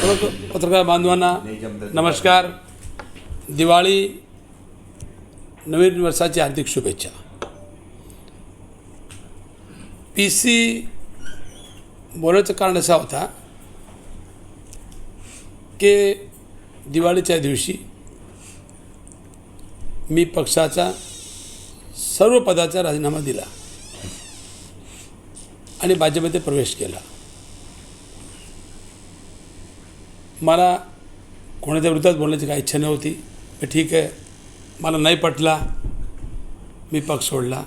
सर्व पत्रकार बांधवांना नमस्कार. दिवाळी नवीन वर्षाची हार्दिक शुभेच्छा. PC बोलायचं कारण असा होता की दिवाळीच्या दिवशी मी पक्षाचा सर्व पदाचा राजीनामा दिला आणि भाजपमध्ये प्रवेश केला. मला कोणाच्या विरोधात बोलण्याची काही इच्छा नव्हती. ठीक आहे, मला नाही पटला, मी पक्ष सोडला.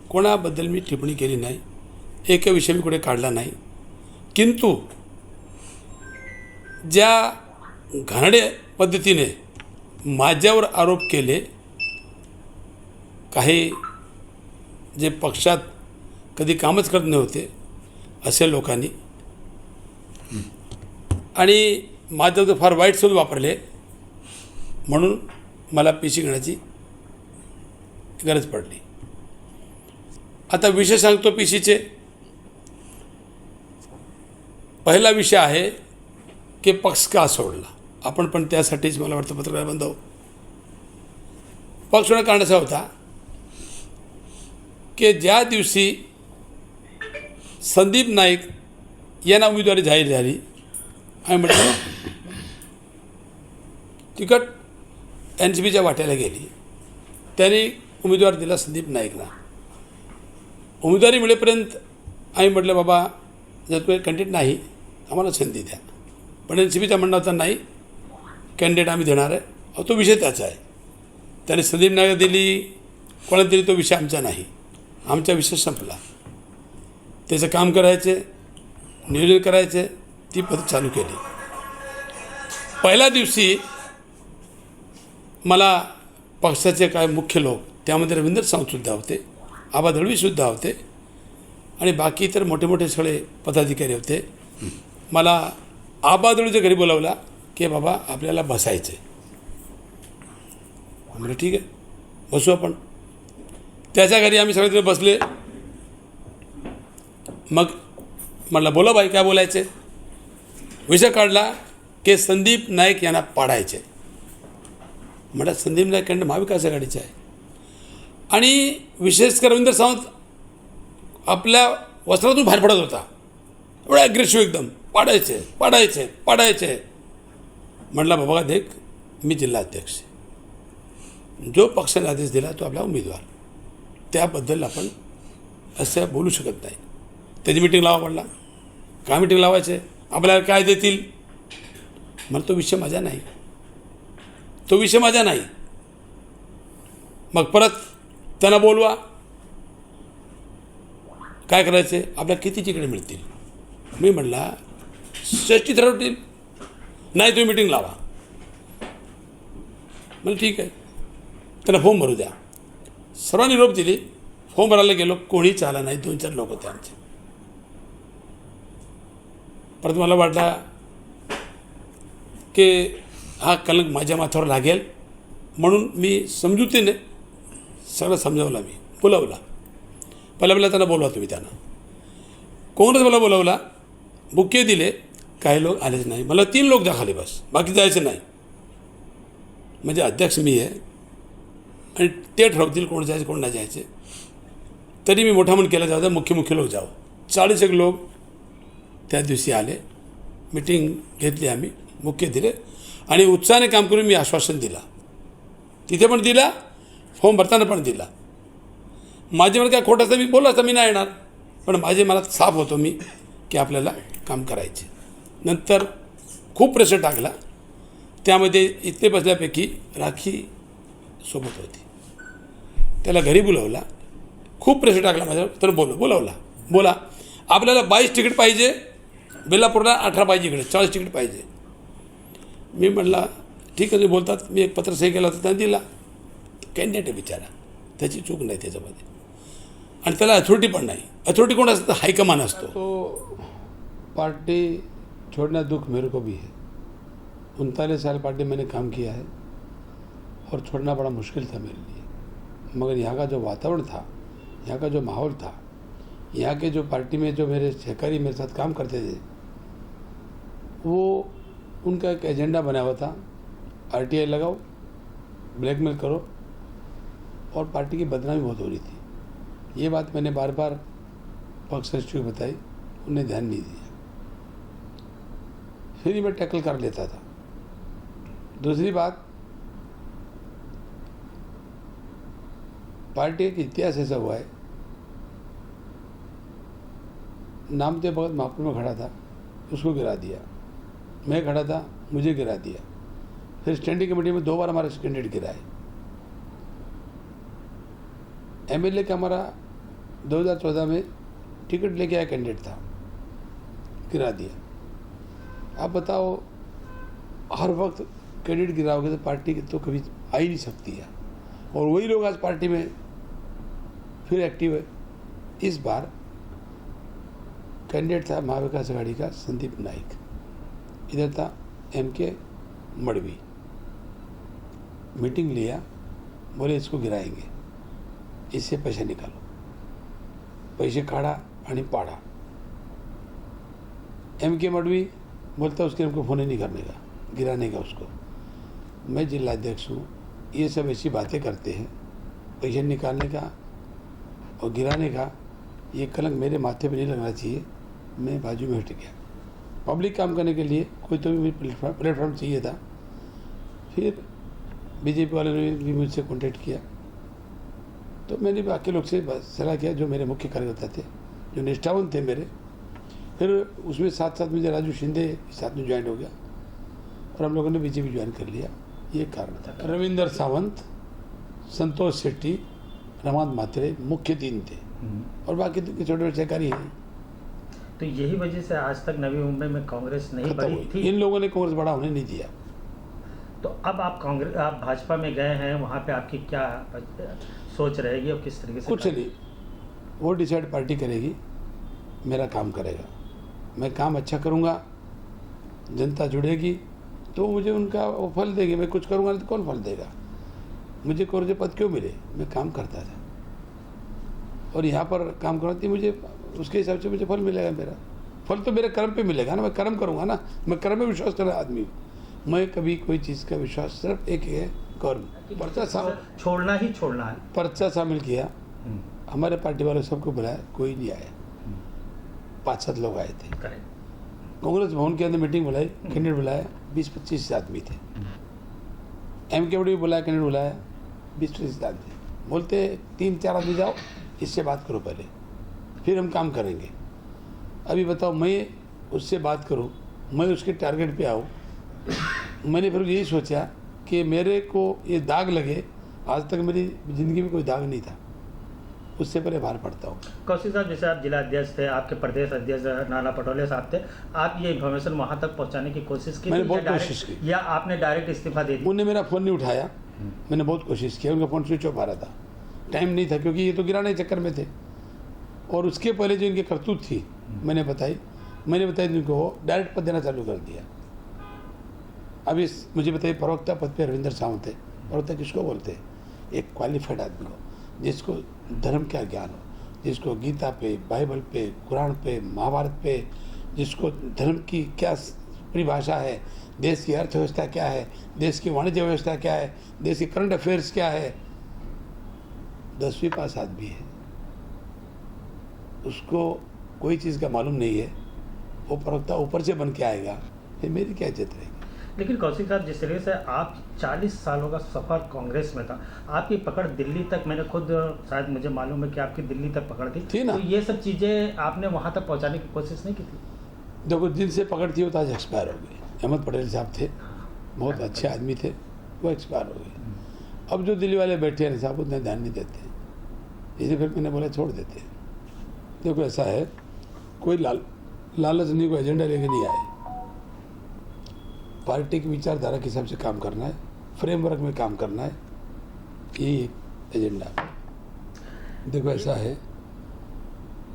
कोणाबद्दल मी टिप्पणी केली नाही, एका विषय मी कुठे काढला नाही. किंतु ज्या घाणेरड्या पद्धतीने माझ्यावर आरोप केले काही जे पक्षात कधी कामच करत नव्हते असे लोकांनी, आणि माझ्यावर फार वाईट शब्द वापरले, म्हणून मला PC घेण्याची गरज पडली. आता विषय सांगतो PCचे. पहिला विषय आहे की पक्ष का सोडला. आपण पण त्यासाठीच मला वाटतं पत्रकार बांधव पक्ष सोडण्याचं कारण असा होता की ज्या दिवशी संदीप नाईक यांना उमेदवारी जाहीर झाली आणि म्हटलं तिकट NCPच्या वाट्याला गेली, त्यांनी उमेदवार दिला संदीप नाईकला. उमेदवारी मिळेपर्यंत आम्ही म्हटलं बाबा जर तुम्ही कॅन्डिडेट नाही आम्हाला संधी द्या. पण NCPचा म्हणणं होता नाही, कॅन्डिडेट आम्ही देणार आहे. तो विषय त्याचा आहे. त्याने संदीप नाईक दिली, कोणाला दिली तो विषय आमचा नाही. आमचा विषय संपला. त्याचं काम करायचे, नियोजन करायचे, ती पद्धत चालू केली. पहिल्या दिवशी मला पक्षाचे काय मुख्य लोक, त्यामध्ये रवींद्र सावंतसुद्धा होते, आबा दळवीसुद्धा होते आणि बाकी इतर मोठे मोठे सगळे पदाधिकारी होते. मला आबा दळवीच्या घरी बोलावला की बाबा आपल्याला बसायचं आहे. म्हणजे ठीक आहे, बसू आपण. त्याच्या घरी आम्ही सगळे बसले. मग म्हटलं बोला बाई काय बोलायचे. विषय काढला की संदीप नाईक यांना पाडायचे. म्हटलं संदीप नाईक यांना महाविकास आघाडीचे आहे आणि विशेषकर रवींद्र सावंत आपल्या वस्त्रातून बाहेर पडत होता, एवढा ॲग्रेसिव्ह एकदम, पाडायचे पाडायचे पाडायचे. म्हटलं बाबा देख, मी जिल्हाध्यक्ष, जो पक्षाने आदेश दिला तो आपला उमेदवार, त्याबद्दल आपण असं बोलू शकत नाही. त्याची मिटिंग लावा म्हटला. काय मिटिंग लावायचे, आपल्याला काय देतील. मला तो विषय माझा नाही, तो विषय माझा नाही. मग परत त्यांना बोलवा, काय करायचे, आपल्याला किती तिकडे मिळतील. मी म्हटला 60 ठरवतील, नाही तुम्ही मिटिंग लावा. मला ठीक आहे, त्यांना फॉर्म भरू द्या. सर्वांनी निरोप दिली. फॉर्म भरायला गेलो, कोणीच आला नाही. 2-4 लोक होते आमचे. परत मला वाटला की हा कलंक माझ्या माथ्यावर लागेल, म्हणून मी समजुतीने सगळं समजावला. मी बोलावला. पहिल्या त्यांना बोलवा तुम्ही. त्यांना काँग्रेस मला बोलावला, बुके दिले, काही लोक आलेच नाही. मला 3 लोक दाखवले बस, बाकी जायचं नाही. म्हणजे अध्यक्ष मी आहे आणि ते ठरवतील कोण जायचं कोण नाही जायचे. तरी मी मोठा म्हणून केला जाऊ द्या, मुख्य लोक जावं. 40 लोक त्या दिवशी आले. मिटिंग घेतली आम्ही, मुख्य दिले आणि उत्साहाने काम करून मी आश्वासन दिला. तिथे पण दिला, फॉर्म भरताना पण दिला. माझ्यामध्ये काय खोटं असतं मी बोलला असतं मी नाही येणार, पण माझे मला साफ होतो मी की आपल्याला काम करायचे. नंतर खूप प्रेशर टाकला. त्यामध्ये इथे बसल्यापैकी राखी सोबत होती. त्याला घरी बोलावला, खूप प्रेशर टाकला माझ्यावर. तर बोलावला, बोला आपल्याला 22 तिकीट पाहिजे, बेलापूरला 18 पाहिजे, इकडे 40 तिकीट पाहिजे. मी म्हटलं ठीक आहे, बोलतात. मी एक पत्र सही केला होता, त्यांना दिला. कॅन्डिडेट आहे बिचारा, त्याची चूक नाही त्याच्यामध्ये, आणि त्याला अथॉरिटी पण नाही. अथॉरिटी कोण असतं, हायकमान असतो. तो पार्टी छोड़ना दुख मेरे को भी है. 39 साल पार्टी मैंने काम किया है और छोड़ना बड़ा मुश्किल था मेरे लिए. मगर यहाँ का जो वातावरण था, यहाँ का जो माहौल था, यहाँ के जो पार्टी में जो मेरे सहकारी मेरे साथ काम करते थे, वो उनका एक एजेंडा बना हुआ था, RTI लगाओ, ब्लैकमेल करो, और पार्टी की बदनामी बहुत हो रही थी। ये बात मैंने बार बार पक्ष सचिव को बताई, उन्हें ध्यान नहीं दिया, फिर ही मैं टैकल कर लेता था। दूसरी बात, पार्टी का इतिहास ऐसा हुआ है, नामदेव भगत महापुर में खड़ा था, उसको गिरा दिया। मैं खड़ा था, मुझे गिरा दिया। फिर स्टैंडिंग कमेटी में 2 बार हमारे कैंडिडेट गिराए। MLA का हमारा 2014 में टिकट लेके आया कैंडिडेट था, गिरा दिया। आप बताओ, हर वक्त कैंडिडेट गिराओगे तो पार्टी तो कभी आ ही नहीं सकती है, और वही लोग आज पार्टी में फिर एक्टिव है। इस बार कैंडिडेट था महाविकास आघाड़ी का संदीप नाइक, इधर था MK मड़वी। मीटिंग लिया, बोले इसको गिराएंगे, इससे पैसे निकालो। पैसे काढ़ा आणि पाड़ा। MK मड़वी बोलता उसके हमको फ़ोन ही नहीं करने का, गिराने का उसको। मैं जिलाध्यक्ष हूँ, ये सब ऐसी बातें करते हैं, पैसे निकालने का और गिराने का, ये कलंक मेरे माथे पे नहीं लगना चाहिए। मैं बाजू में हट गया। पब्लिक काम करने के लिए कोई तो भी प्लेटफॉर्म चाहिए था। फिर BJP वाले ने भी मुझसे कॉन्टेक्ट किया, तो मैंने बाकी लोग से सलाह किया, जो मेरे मुख्य कार्यकर्ता थे, जो निष्ठावंत थे मेरे। फिर उसमें साथ साथ मुझे राजू शिंदे साथ में ज्वाइन हो गया, और हम लोगों ने BJP ज्वाइन कर लिया। ये कारण था। रविंदर सावंत, संतोष शेट्टी, रमाकांत म्हात्रे मुख्य 3 थे, और बाकी तो छोटे छोटे सहकारी हैं। तो यही वजह से आज तक नवी मुंबई में कांग्रेस नहीं बढ़ी थी। इन लोगों ने कांग्रेस बड़ा होने नहीं दिया। तो अब आप भाजपा में गए हैं, वहाँ पे आपकी क्या सोच रहेगी और किस तरीके से? कुछ नहीं, वो डिसाइड पार्टी करेगी, मेरा काम करेगा। मैं काम अच्छा करूँगा, जनता जुड़ेगी तो मुझे उनका वो फल देगी। मैं कुछ करूँगा तो कौन फल देगा? मुझे कोर्जे पद क्यों मिले? मैं काम करता था, और यहाँ पर काम करती मुझे उसके हिसाब से मुझे फल मिलेगा। मेरा फल तो मेरे कर्म पे मिलेगा ना, मैं कर्म करूँगा ना। मैं कर्म में विश्वास करने आदमी हूँ। मैं कभी कोई चीज़ का विश्वास सिर्फ एक है, कर्म। पर्चा छोड़ना ही छोड़ना है। पर्चा शामिल किया, हमारे पार्टी वालों सबको बुलाया, कोई नहीं आया। 5-7 लोग आए थे। कांग्रेस भवन के अंदर मीटिंग बुलाई, कैंडिडेट बुलाया, 20-25 आदमी थे। MK मड़वी बुलाया, कैंडिडेट बुलाया, 20-25 आदमी। बोलते 3-4 आदमी जाओ, इससे बात करो पहले, फिर हम काम करेंगे। अभी बताओ, मैं उससे बात करूं, मैं उसके टारगेट पे आऊं। मैंने फिर यही सोचा कि मेरे को ये दाग लगे। आज तक मेरी ज़िंदगी में कोई दाग नहीं था, उससे पहले बाहर पड़ता हूँ। कौशिक साहब, जैसे आप जिला अध्यक्ष थे, आपके प्रदेश अध्यक्ष नाना पटोले साहब थे, आप ये इन्फॉर्मेशन वहाँ तक पहुँचाने की कोशिश की? मैंने बहुत कोशिश की, या आपने डायरेक्ट इस्तीफा दे दिया? उन्होंने मेरा फ़ोन नहीं उठाया। मैंने बहुत कोशिश की, उनका फ़ोन स्विच ऑफ आ रहा था, टाइम नहीं था, क्योंकि ये तो गिराने के चक्कर में थे। और उसके पहले जो इनकी करतूत थी मैंने बताई उनको, डायरेक्ट पद देना चालू कर दिया। अभी मुझे बताइए, प्रवक्ता पद पे रविंदर सावंत है। प्रवक्ता किसको बोलते हैं? एक क्वालिफाइड आदमी को, जिसको धर्म का ज्ञान हो, जिसको गीता पे, बाइबल पे, कुरान पे, महाभारत पे, जिसको धर्म की क्या परिभाषा है, देश की अर्थव्यवस्था क्या है, देश की वाणिज्य व्यवस्था क्या है, देश की करंट अफेयर्स क्या है। 10वीं पास आदमी है, उसको कोई चीज़ का मालूम नहीं है, वो प्रवक्ता ऊपर से बन के आएगा, फिर मेरी क्या इज्जत रहेगी? लेकिन कौशिक साहब, जिस तरीके से आप 40 सालों का सफ़र कांग्रेस में था, आपकी पकड़ दिल्ली तक, मैंने खुद शायद मुझे मालूम है कि आपकी दिल्ली तक पकड़ थी ना? तो ये सब चीज़ें आपने वहाँ तक पहुँचाने की कोशिश नहीं की थी? देखो, जिनसे पकड़ थी वो तो आज एक्सपायर हो गए। अहमद पटेल साहब थे, बहुत अच्छे आदमी थे, वो एक्सपायर हो गए। अब जो दिल्ली वाले बैठे हैं साहब, उतना ध्यान नहीं देते, इसलिए फिर मैंने बोला छोड़ देते हैं। देखो, ऐसा है, कोई लालच नहीं, कोई एजेंडा लेके नहीं आए। पार्टी की विचारधारा के हिसाब से काम करना है, फ्रेमवर्क में काम करना है, यही एक एजेंडा है। देखो, ऐसा है,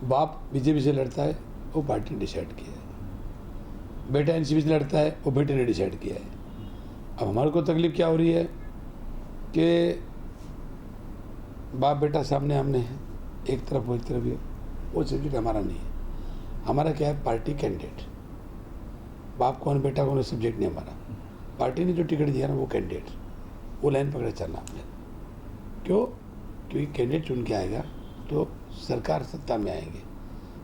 बाप BJP से लड़ता है, वो पार्टी ने डिसाइड किया है। बेटा NCP से लड़ता है, वो बेटे ने डिसाइड किया है। अब हमारे को तकलीफ क्या हो रही है कि बाप बेटा सामने आमने हैं, एक तरफ वो एक तरफ, वो सब्जेक्ट हमारा नहीं है। हमारा क्या है, पार्टी कैंडिडेट। बाप कौन बेटा कौन सब्जेक्ट नहीं हमारा। पार्टी ने जो टिकट दिया ना वो कैंडिडेट, वो लाइन पकड़े चलना आपने। क्यों? क्योंकि कैंडिडेट चुन के आएगा तो सरकार सत्ता में आएंगे।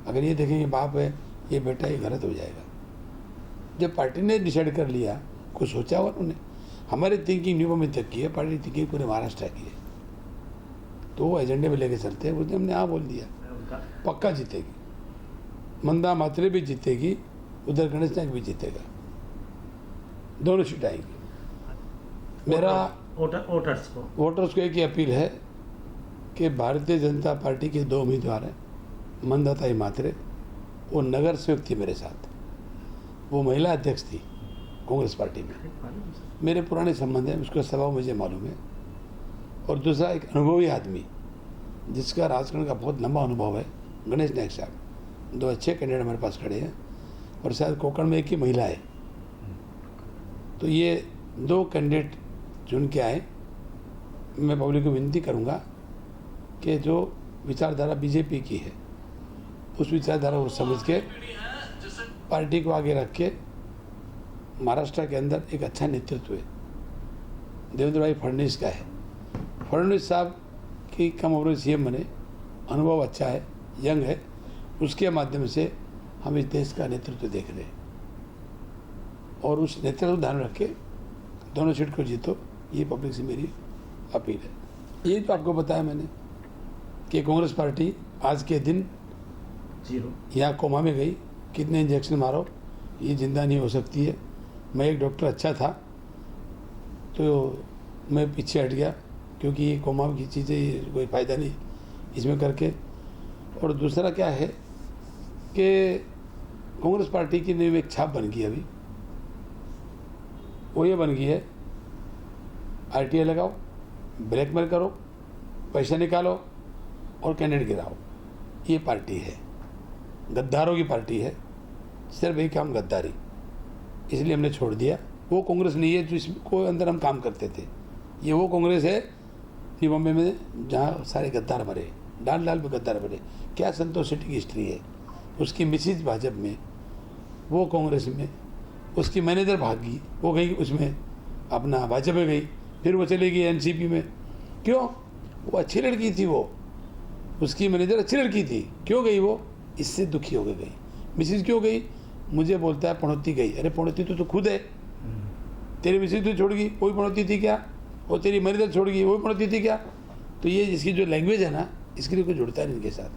अगर ये देखेंगे बाप है ये बेटा, ये गलत हो जाएगा। जब पार्टी ने डिसाइड कर लिया, कुछ सोचा हुआ उन्होंने, हमारी थिंकिंग न्यू में तक की है, पार्टी थिंकिंग पूरे महाराष्ट्र की है, तो वो एजेंडे में लेके चलते हैं। उसने हमने हाँ बोल दिया, पक्का जीतेगी, मंदा मात्रे भी जीतेगी, उधर गणेश नायक भी जीतेगा, दोनों सीट आएंगी। मेरा वोटर्स को एक ही अपील है कि भारतीय जनता पार्टी के 2 उम्मीदवार हैं, मंदाताई मात्रे, वो नगर सेवक थी मेरे साथ, वो महिला अध्यक्ष थी कांग्रेस पार्टी में, मेरे पुराने संबंध हैं, उसका स्वभाव मुझे मालूम है। और दूसरा एक अनुभवी आदमी जिसका राजकारण का बहुत लंबा अनुभव है, गणेश नायक साहब। 2 अच्छे कैंडिडेट हमारे पास खड़े हैं और शायद कोकण में एक ही महिला है। तो ये 2 कैंडिडेट चुन के आए। मैं पब्लिक को विनती करूंगा कि जो विचारधारा बीजेपी की है उस विचारधारा को समझ के पार्टी को आगे रख के महाराष्ट्र के अंदर एक अच्छा नेतृत्व है देवेंद्र भाई फडणवीस का है। फडणवीस साहब की कम उम्र सीएम बने, अनुभव अच्छा है, यंग है, उसके माध्यम से हम इस देश का नेतृत्व देख रहे हैं और उस नेतृत्व को ध्यान रख के दोनों सीट को जीतो, ये पब्लिक से मेरी अपील है। ये तो आपको बताया मैंने कि कांग्रेस पार्टी आज के दिन यहाँ कोमा में गई, कितने इंजेक्शन मारो ये जिंदा नहीं हो सकती है। मैं एक डॉक्टर अच्छा था तो मैं पीछे हट गया क्योंकि ये कोमा की चीज़ें ये कोई फ़ायदा नहीं इसमें करके। और दूसरा क्या है कि कांग्रेस पार्टी की नई एक छाप बन गई अभी, वो ये बन गई है आरटीआई लगाओ, ब्लैकमेल करो, पैसे निकालो और कैंडिडेट गिराओ। ये पार्टी है, गद्दारों की पार्टी है, सिर्फ एक काम गद्दारी, इसलिए हमने छोड़ दिया। वो कांग्रेस नहीं है जिसको अंदर हम काम करते थे, ये वो कांग्रेस है न्यू बॉम्बे में जहाँ सारे गद्दार मरे, डाल डाल पे गद्दार मरे। क्या संतोष शेट्टी की हिस्ट्री है, उसकी मिसिज भाजपा में, वो कांग्रेस में, उसकी मैनेजर भागी, वो गई उसमें अपना भाजपा में गई, फिर वो चली गई एनसीपी में। क्यों? वो अच्छी लड़की थी, वो उसकी मैनेजर अच्छी लड़की थी, क्यों गई वो? इससे दुखी हो गई। मिसिज क्यों गई? मुझे बोलता है पड़ोती गई। अरे पड़ोती तो खुद है, तेरी मिसिज तो छोड़ गई, वो भी पड़ोती थी क्या? और तेरी मैनेजर छोड़ गई, वो भी पड़ोती थी क्या? तो ये इसकी जो लैंग्वेज है ना, इसके लिए कोई जुड़ता नहीं इनके साथ।